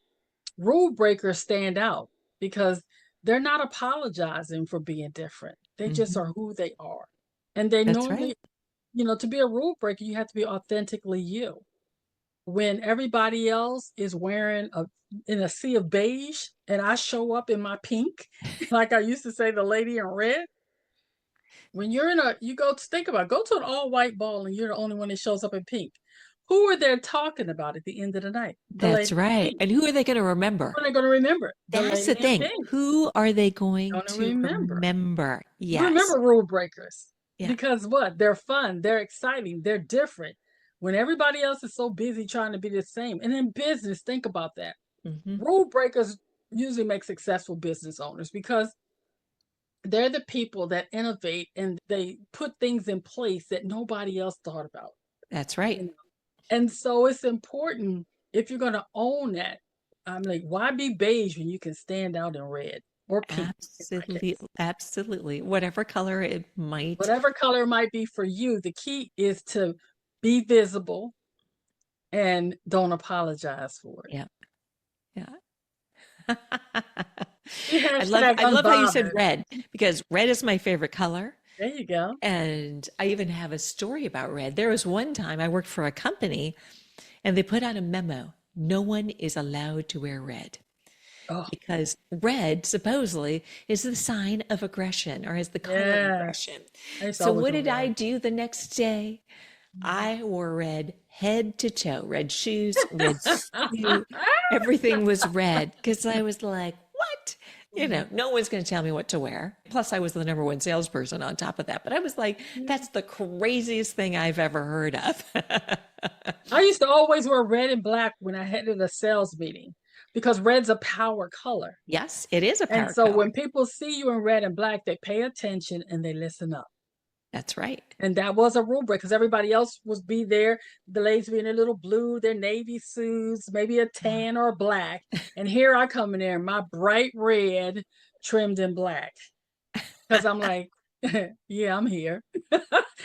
[SPEAKER 2] Rule breakers stand out because they're not apologizing for being different. They just
[SPEAKER 1] Hmm.
[SPEAKER 2] are who they are. And they
[SPEAKER 1] That's right.
[SPEAKER 2] normally, to be a rule breaker, you have to be authentically you. When everybody else is wearing in a sea of beige and I show up in my pink, like I used to say, the lady in red, when you go to think about it, go to an all white ball and you're the only one that shows up in pink. Who are they talking about at the end of the night? The
[SPEAKER 1] That's
[SPEAKER 2] lady in
[SPEAKER 1] right.
[SPEAKER 2] pink.
[SPEAKER 1] And who are they going to
[SPEAKER 2] Who
[SPEAKER 1] remember?
[SPEAKER 2] are they going to remember? The
[SPEAKER 1] That's the
[SPEAKER 2] lady in
[SPEAKER 1] thing.
[SPEAKER 2] pink.
[SPEAKER 1] Who are they going
[SPEAKER 2] Going to
[SPEAKER 1] to
[SPEAKER 2] remember.
[SPEAKER 1] remember? Yes.
[SPEAKER 2] Remember rule breakers
[SPEAKER 1] Yeah.
[SPEAKER 2] because what? They're fun, they're exciting, they're different. When everybody else is so busy trying to be the same. And in business, think about that.
[SPEAKER 1] Hmm.
[SPEAKER 2] Rule breakers usually make successful business owners because they're the people that innovate and they put things in place that nobody else thought about.
[SPEAKER 1] That's right.
[SPEAKER 2] You know? And so it's important if you're going to own that. I'm like, why be beige when you can stand out in red or pink in my
[SPEAKER 1] Absolutely.
[SPEAKER 2] case?
[SPEAKER 1] Absolutely. Whatever color it might.
[SPEAKER 2] Whatever color it might be for you, the key is to be visible and don't apologize for it.
[SPEAKER 1] Yeah. Yeah.
[SPEAKER 2] Be hashtag
[SPEAKER 1] I love how you said
[SPEAKER 2] unbothered.
[SPEAKER 1] red because red is my favorite color.
[SPEAKER 2] There you go.
[SPEAKER 1] And I even have a story about red. There was one time I worked for a company and they put out a memo. No one is allowed to wear red
[SPEAKER 2] Oh,
[SPEAKER 1] because red supposedly is the sign of aggression or is the color of
[SPEAKER 2] yes.
[SPEAKER 1] aggression.
[SPEAKER 2] I used to
[SPEAKER 1] So
[SPEAKER 2] always
[SPEAKER 1] what
[SPEAKER 2] wear
[SPEAKER 1] did I
[SPEAKER 2] red.
[SPEAKER 1] do the next day?
[SPEAKER 2] Mhm.
[SPEAKER 1] I wore red head to toe, red shoes, red suit, everything was red because I was like, what? You know, no one's going to tell me what to wear. Plus, I was the number one salesperson on top of that. But I was like, that's the craziest thing I've ever heard of.
[SPEAKER 2] I used to always wear red and black when I headed a sales meeting because red's a power color.
[SPEAKER 1] Yes, it is a
[SPEAKER 2] And
[SPEAKER 1] power
[SPEAKER 2] so
[SPEAKER 1] color.
[SPEAKER 2] when people see you in red and black, they pay attention and they listen up.
[SPEAKER 1] That's right.
[SPEAKER 2] And that was a rule break because everybody else would be there. The ladies be in their little blue, their navy suits, maybe a tan or a black. And here I come in there in my bright red trimmed in black. Because I'm like, yeah, I'm here. And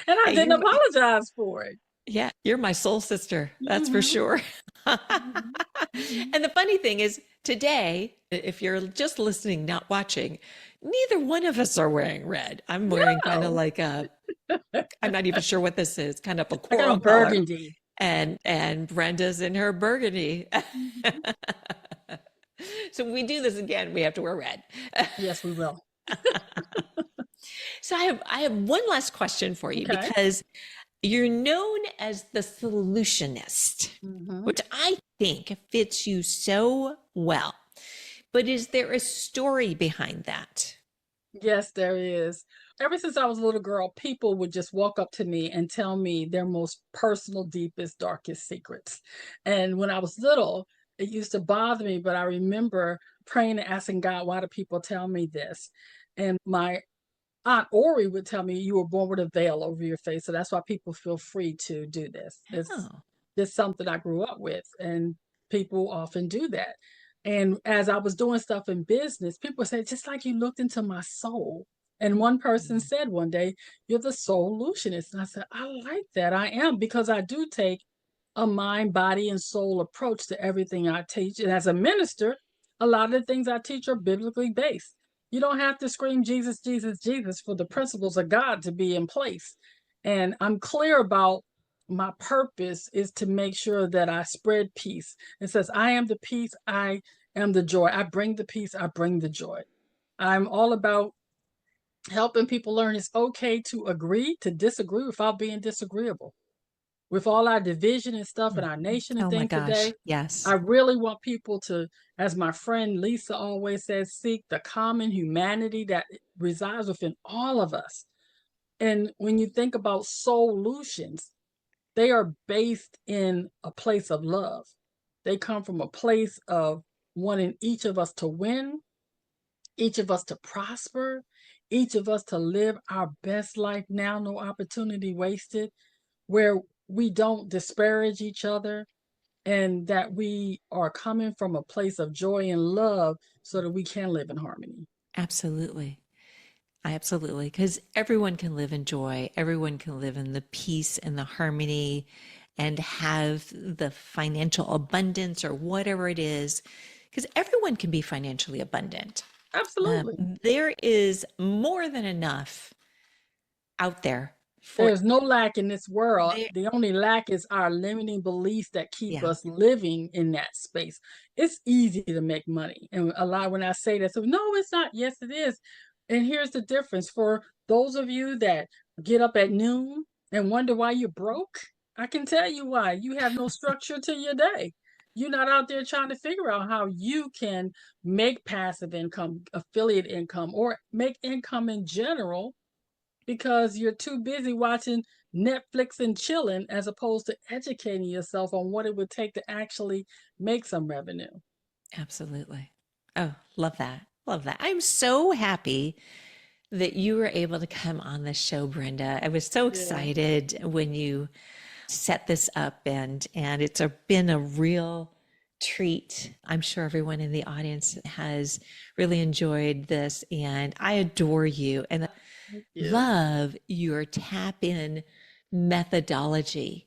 [SPEAKER 2] I
[SPEAKER 1] Hey,
[SPEAKER 2] didn't apologize for it.
[SPEAKER 1] yeah, you're my soul sister. That's for
[SPEAKER 2] Mm-hmm.
[SPEAKER 1] sure.
[SPEAKER 2] Mm-hmm. Mm-hmm.
[SPEAKER 1] And the funny thing is, today, if you're just listening, not watching, neither one of us are wearing red. I'm wearing kind of
[SPEAKER 2] No,
[SPEAKER 1] like a, I'm not even sure what this is, kind of a
[SPEAKER 2] I got a
[SPEAKER 1] coral color.
[SPEAKER 2] burgundy.
[SPEAKER 1] And Brenda's in her burgundy.
[SPEAKER 2] Mm-hmm.
[SPEAKER 1] So when we do this again, we have to wear red.
[SPEAKER 2] Yes, we will.
[SPEAKER 1] So I have one last question for you
[SPEAKER 2] Okay.
[SPEAKER 1] because you're known as the solutionist,
[SPEAKER 2] Mm-hmm.
[SPEAKER 1] which I think fits you so well. But is there a story behind that?
[SPEAKER 2] Yes, there is. Ever since I was a little girl, people would just walk up to me and tell me their most personal, deepest, darkest secrets. And when I was little, it used to bother me, but I remember praying and asking God, why do people tell me this? And my Aunt Ori would tell me you were born with a veil over your face. So that's why people feel free to do this.
[SPEAKER 1] Oh,
[SPEAKER 2] It's something I grew up with, and people often do that. And as I was doing stuff in business, people say, just like you looked into my soul. And one person said one day, you're the solutionist. And I said, I like that. I am, because I do take a mind, body, and soul approach to everything I teach. And as a minister, a lot of the things I teach are biblically based. You don't have to scream Jesus, Jesus, Jesus for the principles of God to be in place. And I'm clear about my purpose is to make sure that I spread peace. It says, I am the peace, I am the joy. I bring the peace, I bring the joy. I'm all about helping people learn it's okay to agree, to disagree without being disagreeable. With all our division and stuff in our nation and
[SPEAKER 1] oh my
[SPEAKER 2] things
[SPEAKER 1] gosh.
[SPEAKER 2] today, I
[SPEAKER 1] Yes,
[SPEAKER 2] really want people to, as my friend Lisa always says, seek the common humanity that resides within all of us. And when you think about solutions, they are based in a place of love. They come from a place of wanting each of us to win, each of us to prosper, each of us to live our best life now, no opportunity wasted, where we don't disparage each other, and that we are coming from a place of joy and love so that we can live in harmony.
[SPEAKER 1] absolutely. Absolutely. Because everyone can live in joy, everyone can live in the peace and the harmony and have the financial abundance or whatever it is. Because everyone can be financially abundant.
[SPEAKER 2] Absolutely.
[SPEAKER 1] There is more than enough out there for
[SPEAKER 2] There's no lack in this world.
[SPEAKER 1] there.
[SPEAKER 2] The only lack is our limiting beliefs that keep
[SPEAKER 1] Yeah,
[SPEAKER 2] us living in that space. It's easy to make money. And a lot when I say that, so no, it's not. Yes, it is. And here's the difference for those of you that get up at noon and wonder why you're broke. I can tell you why. You have no structure to your day. You're not out there trying to figure out how you can make passive income, affiliate income, or make income in general because you're too busy watching Netflix and chilling as opposed to educating yourself on what it would take to actually make some revenue.
[SPEAKER 1] absolutely. Oh, love that. Love that. I'm so happy that you were able to come on the show, Brenda. I was so
[SPEAKER 2] Yeah.
[SPEAKER 1] excited when you set this up, and it's been a real treat. I'm sure everyone in the audience has really enjoyed this, and I adore you and
[SPEAKER 2] Thank you.
[SPEAKER 1] love your tap in methodology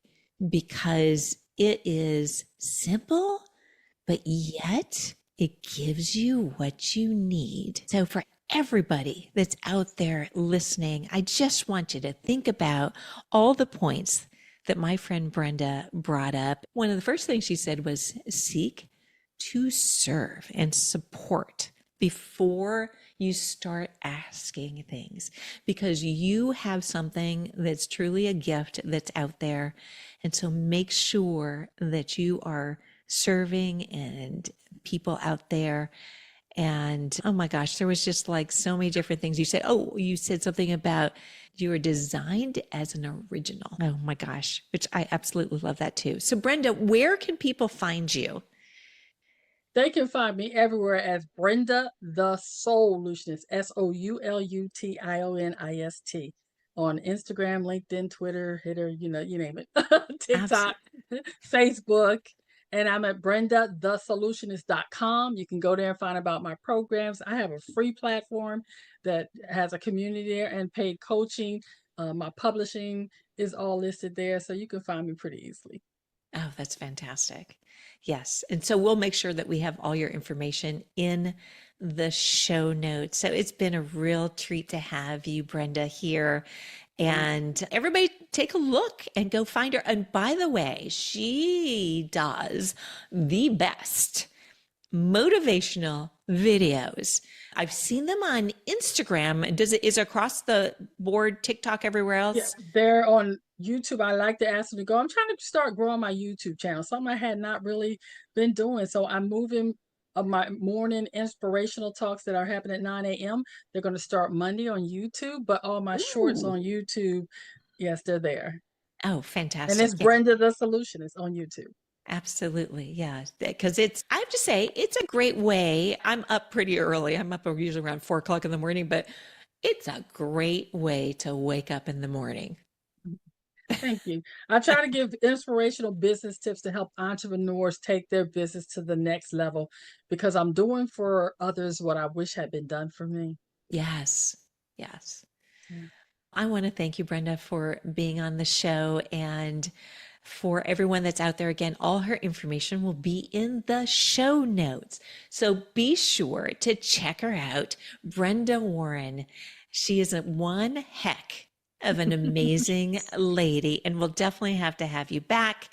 [SPEAKER 1] because it is simple, but yet it gives you what you need. So, for everybody that's out there listening, I just want you to think about all the points that my friend Brenda brought up. One of the first things she said was seek to serve and support before you start asking things, because you have something that's truly a gift that's out there. And so make sure that you are serving and people out there. And oh my gosh, there was just like so many different things you said. Oh, you said something about you were designed as an original. Oh my gosh, which I absolutely love that too. So, Brenda, where can people find you?
[SPEAKER 2] They can find me everywhere as Brenda the Soulutionist, Soulutionist, on Instagram, LinkedIn, Twitter, Hitter, you name it, TikTok,
[SPEAKER 1] Absolutely.
[SPEAKER 2] Facebook. And I'm at BrendaTheSolutionist.com. You can go there and find about my programs. I have a free platform that has a community there and paid coaching. My publishing is all listed there, so you can find me pretty easily.
[SPEAKER 1] Oh, that's fantastic. Yes. And so we'll make sure that we have all your information in the show notes. So it's been a real treat to have you, Brenda, here. And everybody take a look and go find her. And by the way, she does the best motivational videos. I've seen them on Instagram. Does it is it across the board, TikTok, everywhere
[SPEAKER 2] Yeah,
[SPEAKER 1] else?
[SPEAKER 2] they're on YouTube. I like to ask them to go. I'm trying to start growing my YouTube channel, something I had not really been doing. So I'm moving my morning inspirational talks that are happening at 9 a.m. They're going to start Monday on YouTube, but all my shorts
[SPEAKER 1] Ooh.
[SPEAKER 2] on YouTube, yes, they're there.
[SPEAKER 1] Oh,
[SPEAKER 2] And
[SPEAKER 1] fantastic.
[SPEAKER 2] it's
[SPEAKER 1] Yeah.
[SPEAKER 2] Brenda the Solutionist on YouTube.
[SPEAKER 1] Absolutely. Yeah. Because I have to say, it's a great way. I'm up pretty early. I'm up usually around 4 o'clock in the morning, but it's a great way to wake up in the morning.
[SPEAKER 2] Thank you. I try to give inspirational business tips to help entrepreneurs take their business to the next level because I'm doing for others what I wish had been done for me.
[SPEAKER 1] Yes. Yes.
[SPEAKER 2] Yeah.
[SPEAKER 1] I want to thank you, Brenda, for being on the show. And for everyone that's out there, again, all her information will be in the show notes. So be sure to check her out, Brenda Warren. She is a one heck of an amazing lady, and we'll definitely have to have you back.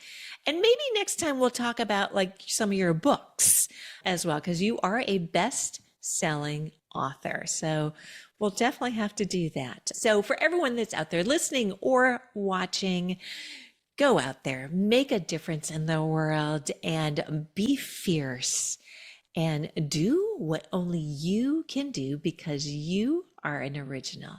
[SPEAKER 1] And maybe next time we'll talk about like some of your books as well, because you are a best-selling author. So we'll definitely have to do that. So for everyone that's out there listening or watching, go out there, make a difference in the world, and be fierce and do what only you can do because you are an original.